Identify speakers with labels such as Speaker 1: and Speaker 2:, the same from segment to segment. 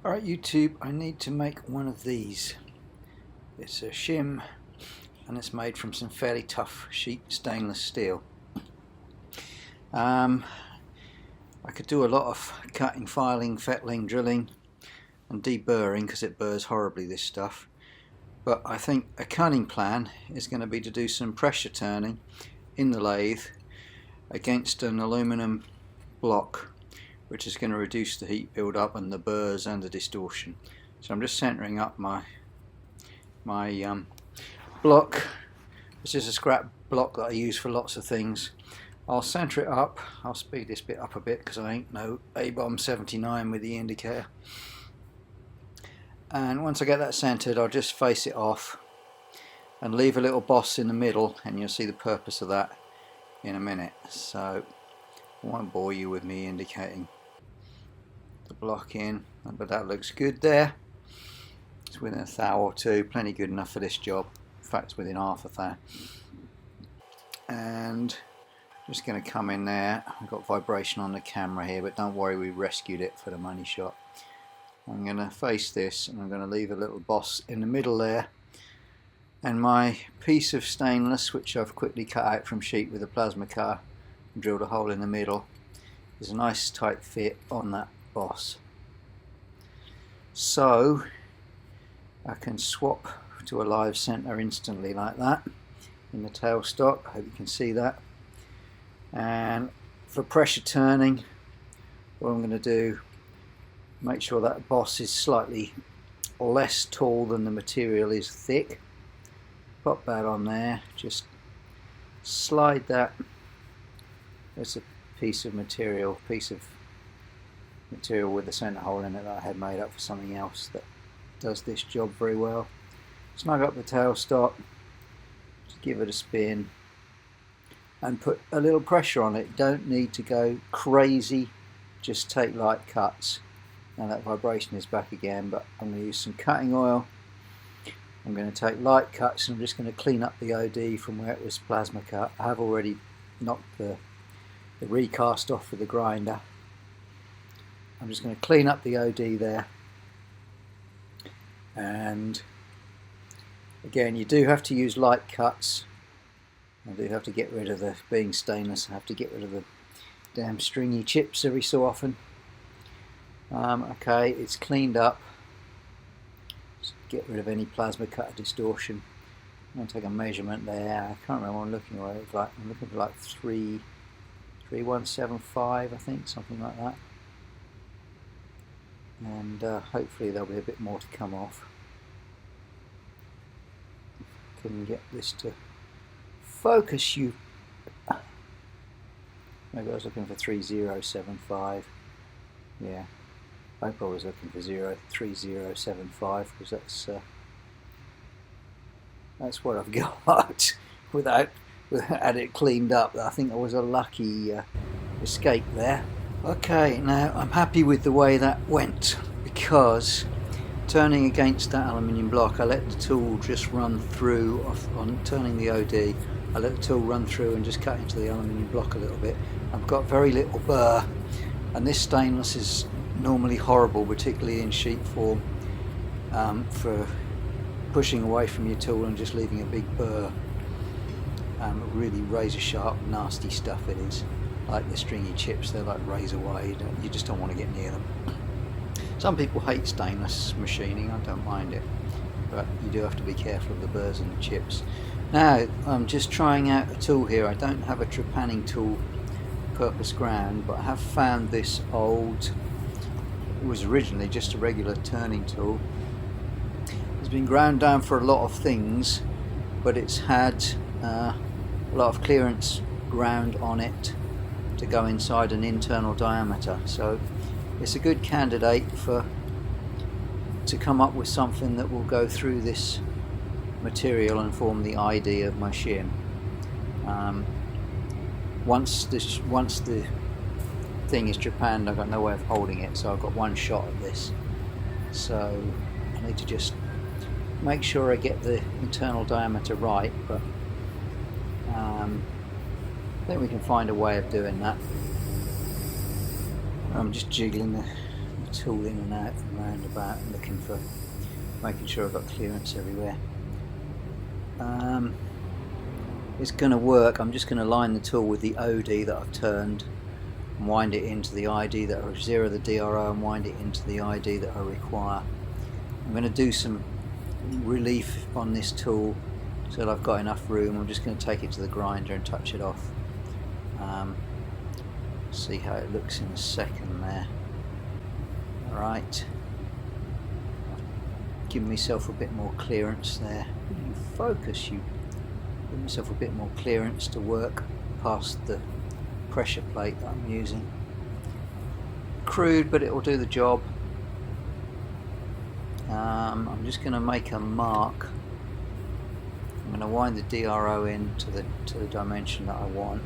Speaker 1: Alright YouTube, I need to make one of these. It's a shim and it's made from some fairly tough sheet stainless steel. I could do a lot of cutting, filing, fettling, drilling and deburring because it burrs horribly, this stuff. But I think a cunning plan is going to be to do some pressure turning in the lathe against an aluminum block, which is going to reduce the heat build up and the burrs and the distortion. So I'm just centering up my block. This is a scrap block that I use for lots of things. I'll center it up. I'll speed this bit up a bit because I ain't no A-bomb 79 with the indicator. And once I get that centered, I'll just face it off and leave a little boss in the middle, and you'll see the purpose of that in a minute. So I won't bore you with me indicating the block in, but that looks good there. It's within a thou or two, plenty good enough for this job. In fact, it's within half a thou. And just going to come in there. I've got vibration on the camera here, but don't worry, we rescued it for the money shot. I'm going to face this and I'm going to leave a little boss in the middle there, and my piece of stainless, which I've quickly cut out from sheet with a plasma cutter and drilled a hole in the middle, is a nice tight fit on that boss. So I can swap to a live center instantly like that in the tailstock. I hope you can see that. And for pressure turning, what I'm going to do, make sure that boss is slightly less tall than the material is thick. Pop that on there, just slide that. There's a piece of material with a center hole in it that I had made up for something else that does this job very well. Snug up the tailstock, just give it a spin and put a little pressure on it. Don't need to go crazy, just take light cuts. Now that vibration is back again, but I'm going to use some cutting oil. I'm going to take light cuts and I'm just going to clean up the OD from where it was plasma cut. I have already knocked the recast off with the grinder. I'm just going to clean up the OD there. And again, you do have to use light cuts. I do have to get rid of being stainless, I have to get rid of the damn stringy chips every so often. Okay, it's cleaned up. Just get rid of any plasma cutter distortion. I'm going to take a measurement there. I can't remember what I'm looking at. It's like, I'm looking for like 3175, I think, something like that. And hopefully there'll be a bit more to come off. Can get this to focus you. Maybe I was looking for 3075. Yeah, I hope I was looking for 3075 because that's what I've got without it cleaned up. I think that was a lucky escape there. Okay, now I'm happy with the way that went, because turning against that aluminium block, I let the tool just run through. On turning the OD, I let the tool run through and just cut into the aluminium block a little bit. I've got very little burr, and this stainless is normally horrible, particularly in sheet form, for pushing away from your tool and just leaving a big burr. Really razor sharp, nasty stuff it is. Like the stringy chips, they're like razor wide. You just don't want to get near them. Some people hate stainless machining. I don't mind it, but you do have to be careful of the burrs and the chips. Now I'm just trying out a tool here. I don't have a trepanning tool purpose ground, but I have found this old, it was originally just a regular turning tool. It's been ground down for a lot of things, but it's had a lot of clearance ground on it to go inside an internal diameter, so it's a good candidate to come up with something that will go through this material and form the ID of my shim. Once the thing is trepanned, I've got no way of holding it, so I've got one shot at this. So I need to just make sure I get the internal diameter right, but I think we can find a way of doing that. I'm just jiggling the tool in and out and round about and looking for, making sure I've got clearance everywhere. It's going to work. I'm just going to line the tool with the OD that I've turned and wind it into the ID that I zero the DRO and wind it into the ID that I require. I'm going to do some relief on this tool so that I've got enough room. I'm just going to take it to the grinder and touch it off. See how it looks in a second there. Alright, give myself a bit more clearance there. You focus, you give myself a bit more clearance to work past the pressure plate that I'm using. Crude, but it will do the job. I'm just going to make a mark. I'm going to wind the DRO in to the dimension that I want.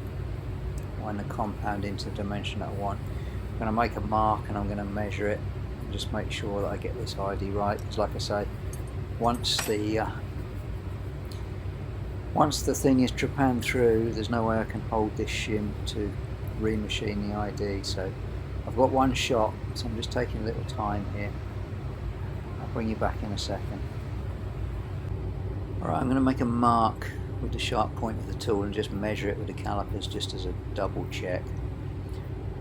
Speaker 1: Wind the compound into the dimension that I want. I'm going to make a mark and I'm going to measure it and just make sure that I get this ID right. Because like I say, once the thing is trepanned through, there's no way I can hold this shim to remachine the ID. So I've got one shot, so I'm just taking a little time here. I'll bring you back in a second. Alright, I'm going to make a mark with the sharp point of the tool and just measure it with the calipers just as a double check,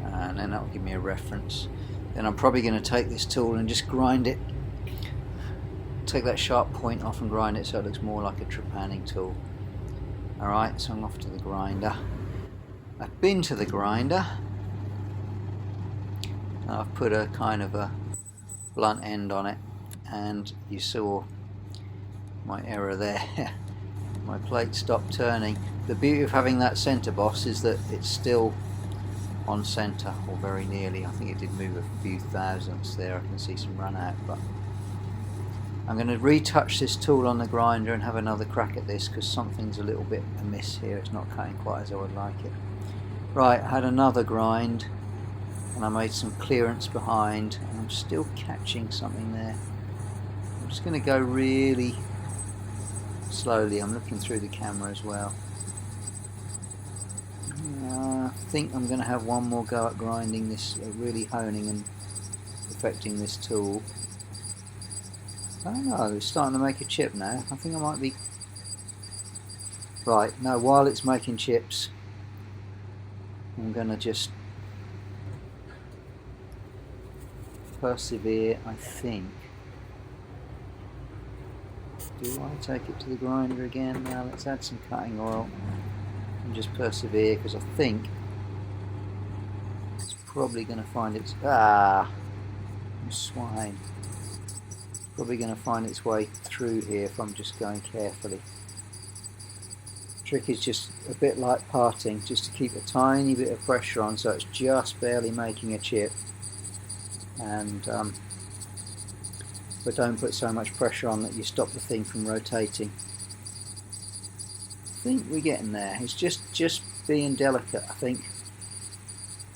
Speaker 1: and then that will give me a reference. Then I'm probably going to take this tool and just grind it, take that sharp point off and grind it so it looks more like a trepanning tool. Alright, so I'm off to the grinder. I've been to the grinder and I've put a kind of a blunt end on it, and you saw my error there. My plate stopped turning. The beauty of having that centre boss is that it's still on centre, or very nearly. I think it did move a few thousandths there. I can see some run out, but I'm going to retouch this tool on the grinder and have another crack at this because something's a little bit amiss here. It's not cutting quite as I would like it. Right, I had another grind and I made some clearance behind, and I'm still catching something there. I'm just going to go really slowly. I'm looking through the camera as well. I think I'm going to have one more go at grinding this, really honing and perfecting this tool. I don't know, it's starting to make a chip now. I think I might be... Right, no, while it's making chips, I'm going to just persevere, I think. Do I take it to the grinder again? Now let's add some cutting oil and just persevere, because I think it's probably going to find its... swine. It's probably going to find its way through here if I'm just going carefully. Trick is just a bit like parting, just to keep a tiny bit of pressure on so it's just barely making a chip, and but don't put so much pressure on that you stop the thing from rotating. I think we're getting there. It's just being delicate, I think,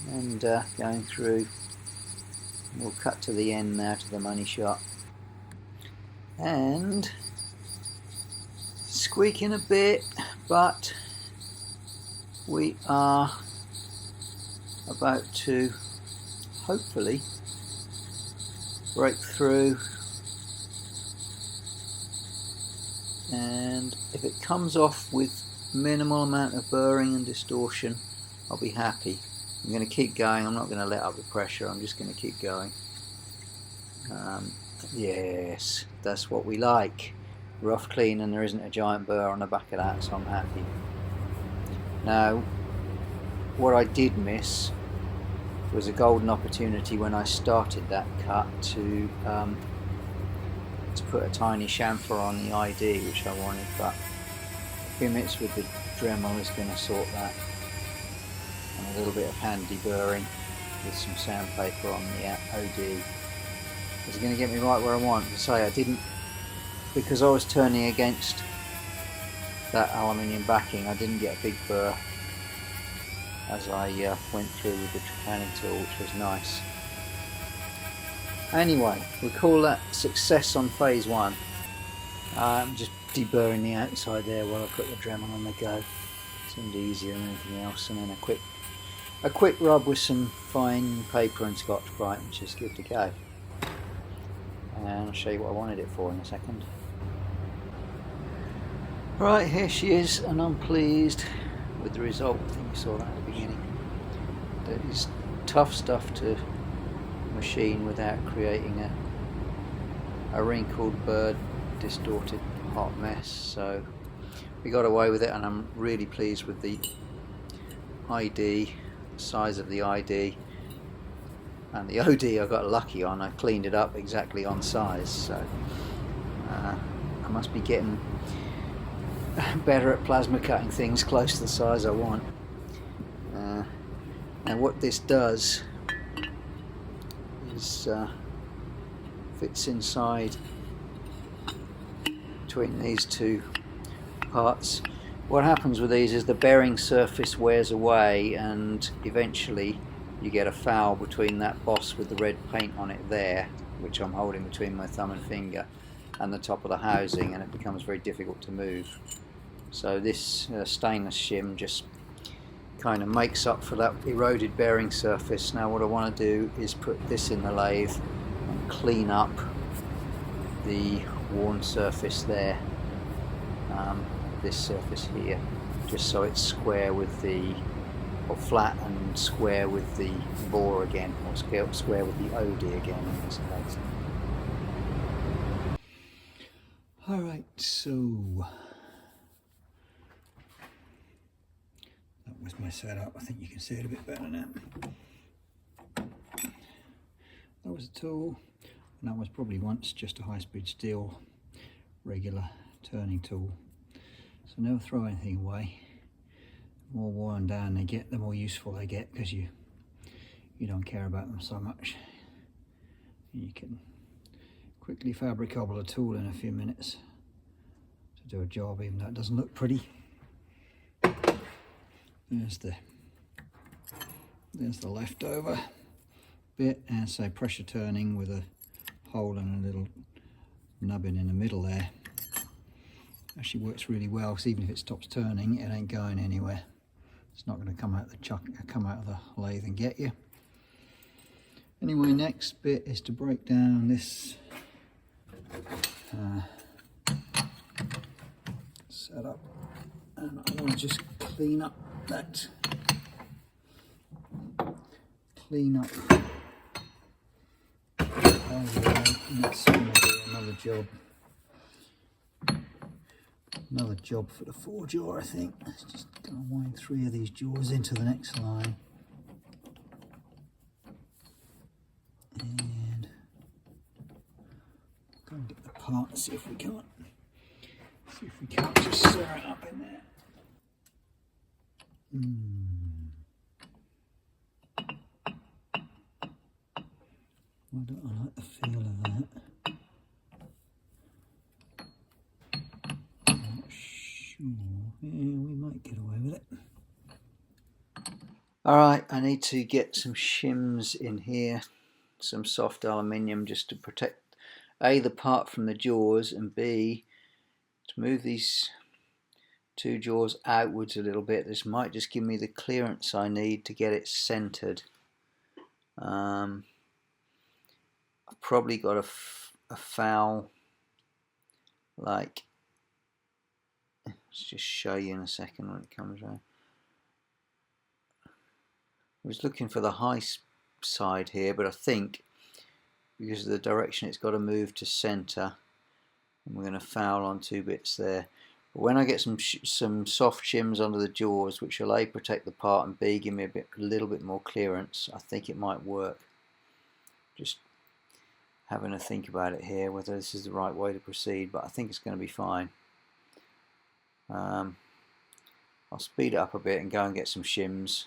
Speaker 1: and going through. We'll cut to the end now, to the money shot, and squeaking a bit, but we are about to hopefully break through. And if it comes off with minimal amount of burring and distortion, I'll be happy. I'm going to keep going. I'm not going to let up the pressure. I'm just going to keep going. Yes, that's what we like. Rough, clean, and there isn't a giant burr on the back of that, so I'm happy. Now, what I did miss was a golden opportunity when I started that cut to put a tiny chamfer on the ID, which I wanted, but a few minutes with the Dremel is going to sort that, and a little bit of handy burring with some sandpaper on the OD is going to get me right where I want. To say, I didn't, because I was turning against that aluminium backing, I didn't get a big burr as I went through with the trepanning tool, which was nice. Anyway, we call that success on phase one. I'm just deburring the outside there while I put the Dremel on the go. Seemed easier than anything else, and then a quick a quick rub with some fine paper and Scotch-Brite and just good to go. And I'll show you what I wanted it for in a second. Right, here she is, and I'm pleased with the result. I think you saw that at the beginning. That is tough stuff to machine without creating a wrinkled, bird, distorted, hot mess. So we got away with it, and I'm really pleased with the ID, size of the ID, and the OD I got lucky on. I cleaned it up exactly on size, so I must be getting better at plasma cutting things close to the size I want. And what this does is fits inside between these two parts. What happens with these is the bearing surface wears away, and eventually you get a foul between that boss with the red paint on it there, which I'm holding between my thumb and finger, and the top of the housing, and it becomes very difficult to move. So this stainless shim just kind of makes up for that eroded bearing surface. Now what I want to do is put this in the lathe and clean up the worn surface there, this surface here, just so it's square with the, or flat and square with the bore again, or square with the OD again in this case. Alright, so that was my setup. I think you can see it a bit better now. That was a tool, and that was probably once just a high-speed steel regular turning tool. So never throw anything away. The more worn down they get, the more useful they get, because you don't care about them so much. You can quickly fabricable a tool in a few minutes to do a job, even though it doesn't look pretty. There's the leftover bit, and so pressure turning with a hole and a little nubbin in the middle there. Actually works really well, because even if it stops turning, it ain't going anywhere. It's not going to come out of the lathe and get you. Anyway, next bit is to break down this setup, and I want to just clean up that. And that's going to be another job for the 4-jaw, I think. Let's just go and wind 3 of these jaws into the next line. And go and get the part and see if we can't just sew it up in there. Why don't I like the feel of that? I'm not sure. Yeah, we might get away with it. Alright, I need to get some shims in here, some soft aluminium, just to protect A, the part from the jaws, and B, to move these 2 jaws outwards a little bit. This might just give me the clearance I need to get it centered. I've probably got a foul, like, let's just show you in a second when it comes around. I was looking for the high side here, but I think because of the direction it's got to move to center, and we're going to foul on 2 bits there. But when I get some soft shims under the jaws, which will A, protect the part, and B, give me a little bit more clearance, I think it might work. Just having a think about it here, whether this is the right way to proceed, but I think it's going to be fine. I'll speed it up a bit and go and get some shims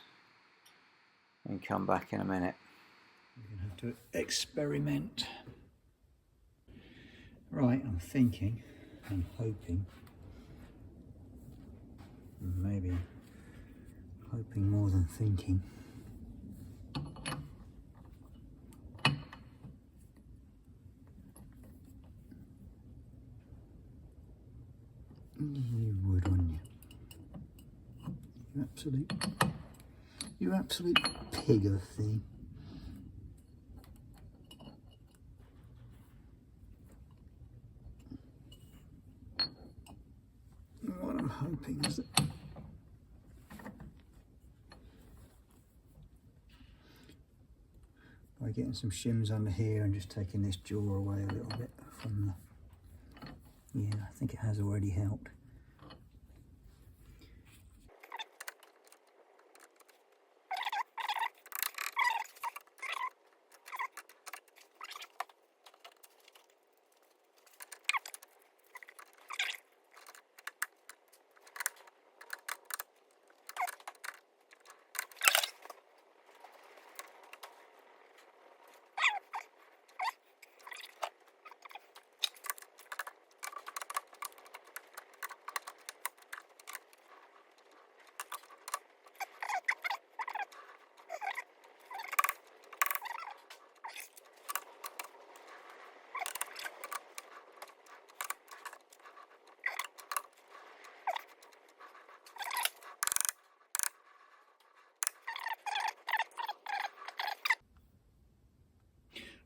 Speaker 1: and come back in a minute. We're going to have to experiment. Right, I'm thinking and hoping, maybe hoping more than thinking. You would, wouldn't you? You absolute You absolute pig of a thing. What I'm hoping is that by getting some shims under here and just taking this jaw away a little bit from the, yeah, I think it has already helped.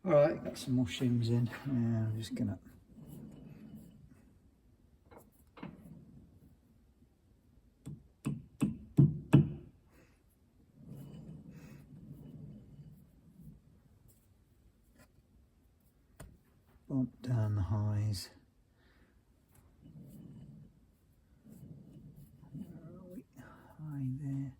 Speaker 1: Alright, got some more shims in, and I'm just gonna bump down the highs. Where are we? High there.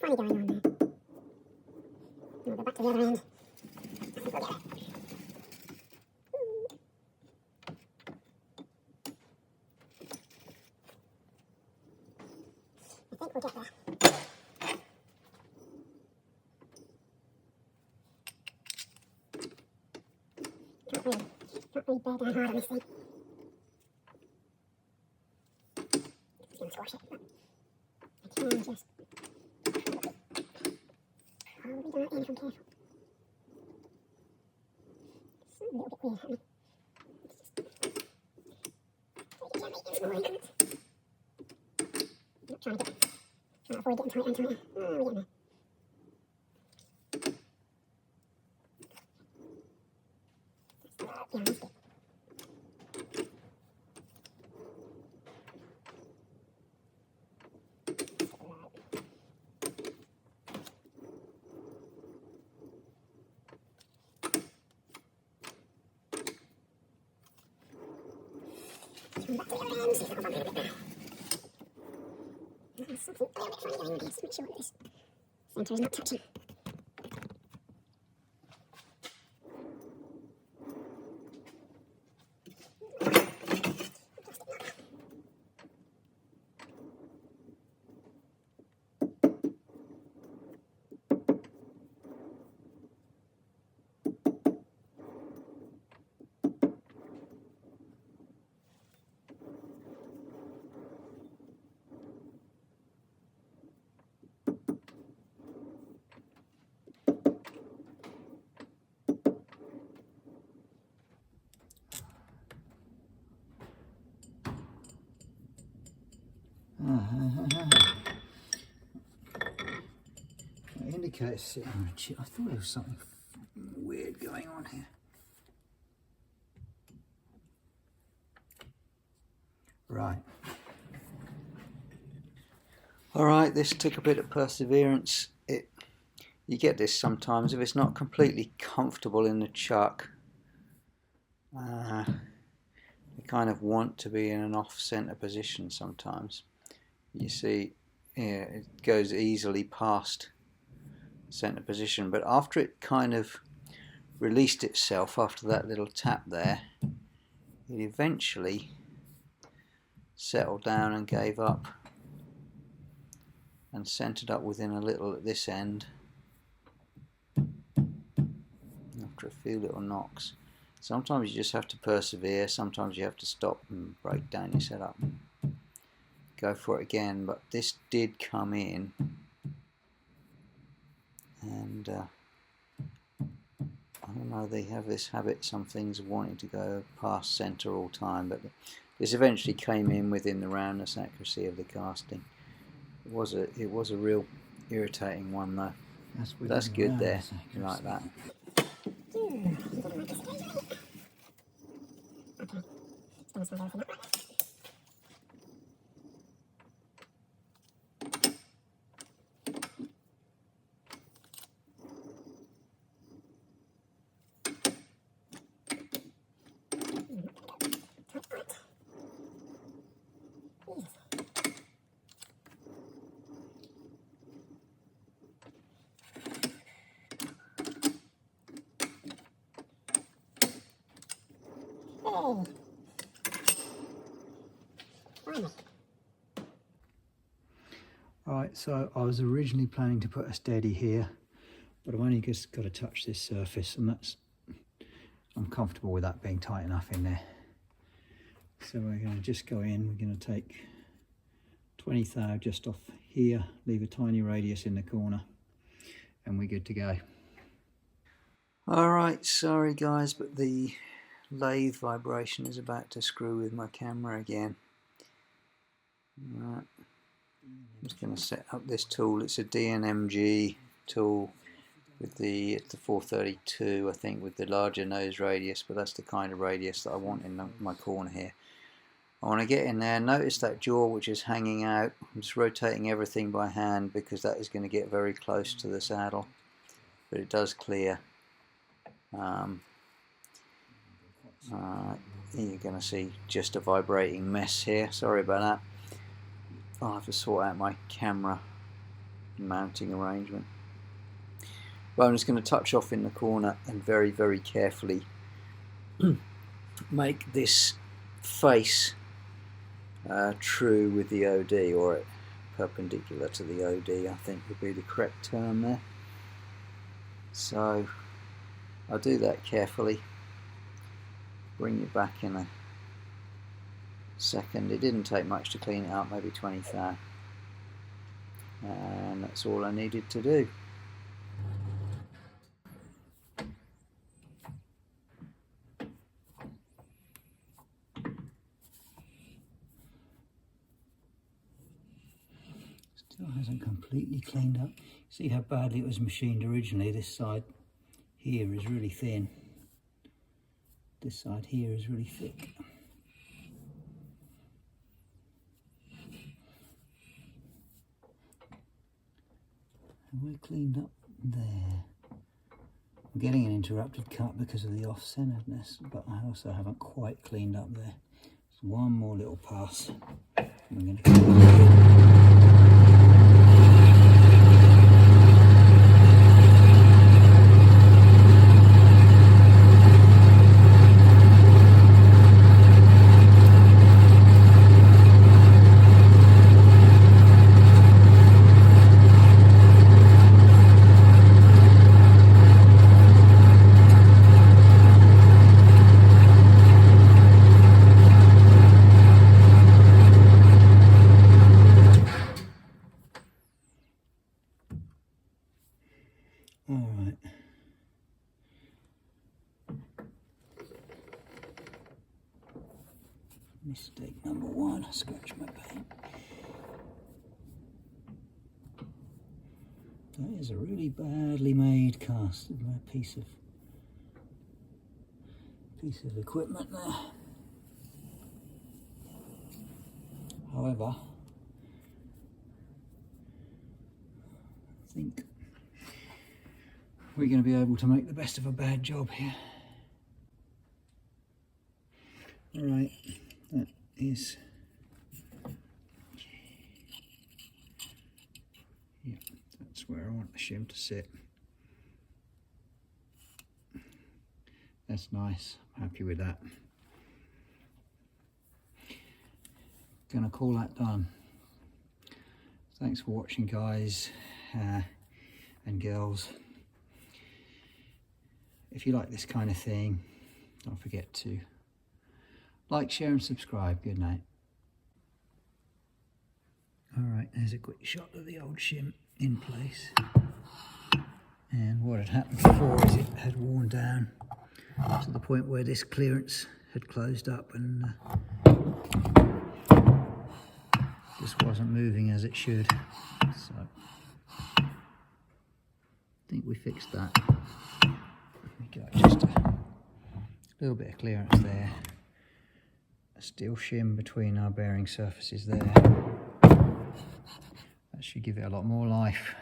Speaker 2: Funny going on there. I'll go back to the other end. I think we'll get there. Can't really bear down hard on this thing. It's going to squash it, but I can just probably don't aim from careful. It's a little bit weird happening. It's just take it gently in small increments. Not trying to avoid getting tighter and tighter. Oh, we're getting there. Yeah, that's good. Come back to the other end, see if that'll bump in a bit now. There's something a little bit funny going on here, just make sure that this centre is not touching.
Speaker 1: That indicator sitting on a chip. I thought there was something weird going on here. Right. Alright, this took a bit of perseverance. You get this sometimes if it's not completely comfortable in the chuck. You kind of want to be in an off-center position sometimes. You see, yeah, it goes easily past center position, but after it kind of released itself after that little tap there, it eventually settled down and gave up and centered up within a little at this end after a few little knocks. Sometimes you just have to persevere, sometimes you have to stop and break down your setup. Go for it again, but this did come in and I don't know, they have this habit, some things of wanting to go past centre all time, but this eventually came in within the roundness accuracy of the casting. It was a real irritating one though. But that's good there, you like that.
Speaker 2: Oh.
Speaker 3: Right, so I was originally planning to put a steady here, but I've only just got to touch this surface, and I'm comfortable with that being tight enough in there. So we're going to just go in, we're going to take 20 thou just off here, leave a tiny radius in the corner, and we're good to go.
Speaker 1: Alright, sorry guys, but the lathe vibration is about to screw with my camera again. Right. I'm just going to set up this tool. It's a DNMG tool with it's the 432, I think, with the larger nose radius, but that's the kind of radius that I want in my corner here. I want to get in there. Notice that jaw which is hanging out. I'm just rotating everything by hand because that is going to get very close to the saddle, but it does clear. You're going to see just a vibrating mess here. Sorry about that. I'll have to sort out my camera mounting arrangement. But I'm just going to touch off in the corner and very, very carefully make this face true with the OD, or perpendicular to the OD, I think would be the correct term there. So I'll do that carefully. Bring it back in a second. It didn't take much to clean it up, maybe 20 thou, and that's all I needed to do.
Speaker 3: Still hasn't completely cleaned up. See how badly it was machined originally. This side here is really thin. This side here is really thick. And we're cleaned up there. I'm getting an interrupted cut because of the off-centeredness, but I also haven't quite cleaned up there. Just one more little pass. And we're going to clean up. Alright. Mistake number one, I scratched my paint. That is a really badly made cast of my piece of equipment there. However, I think we're going to be able to make the best of a bad job here. Alright, that is, yeah, that's where I want the shim to sit. That's nice, I'm happy with that. Gonna call that done. Thanks for watching, guys and girls. If you like this kind of thing, don't forget to like, share and subscribe. Good night. Alright, there's a quick shot of the old shim in place.
Speaker 1: And what had happened before is it had worn down to the point where this clearance had closed up and just wasn't moving as it should. So I think we fixed that. We got just a little bit of clearance there. A steel shim between our bearing surfaces there. That should give it a lot more life.